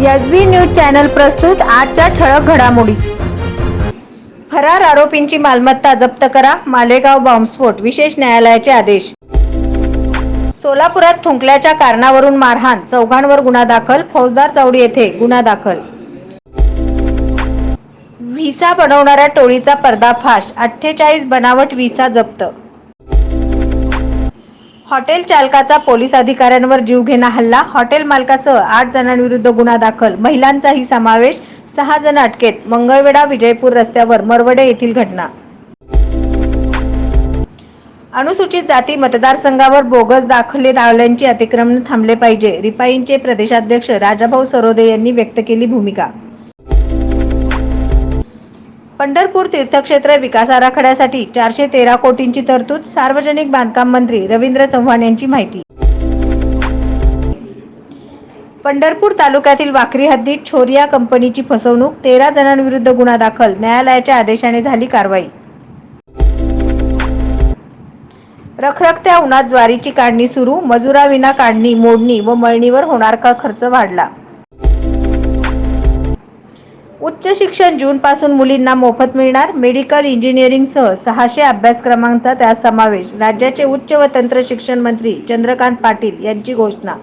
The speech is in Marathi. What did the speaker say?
एसबी न्यूज चॅनल प्रस्तुत आजच्या ठळक घडामोडी. फरार आरोपींची मालमत्ता जप्त करा, मालेगाव बॉम्बस्फोट, विशेष न्यायालयाचे आदेश. सोलापुरात थुंकल्याच्या कारणावरून मारहाण, चौघांवर गुन्हा दाखल, फौजदार चौडी येथे गुन्हा दाखल. व्हिसा बनवणाऱ्या टोळीचा पर्दाफाश, 48 बनावट व्हिसा जप्त. हॉटेल चालकाचा पोलीस अधिकाऱ्यांवर जीवघेणा हल्ला, हॉटेल मालकासह 8 जणांविरुद्ध गुन्हा दाखल, महिलांचाही समावेश, 6 जण अटकेत. मंगळवेढा विजयपूर रस्त्यावर मरवडे येथील घटना. अनुसूचित जाती मतदारसंघावर बोगस दाखले लावल्याची अतिक्रमण थांबले पाहिजे, रिपाईंचे प्रदेशाध्यक्ष राजाभाऊ सरोदे यांनी व्यक्त केली भूमिका. पंढरपूर तीर्थक्षेत्र विकास आराखड्यासाठी 413 कोटींची तरतूद, सार्वजनिक बांधकाम मंत्री रवींद्र चव्हाण यांची माहिती. पंढरपूर तालुक्यातील वाखरी हद्दीत छोरिया कंपनीची फसवणूक, 13 जणांविरुद्ध गुन्हा दाखल, न्यायालयाच्या आदेशाने झाली कारवाई. रखरखत्या उन्हात ज्वारीची काढणी सुरू, मजुराविना काढणी, मोडणी व मळणीवर होणार का खर्च वाढला. उच्च शिक्षण जूनपासून मुलींना मोफत मिळणार, मेडिकल इंजिनिअरिंगसह 600 अभ्यासक्रमांचा त्यात समावेश, राज्याचे उच्च व तंत्र शिक्षण मंत्री चंद्रकांत पाटील यांची घोषणा.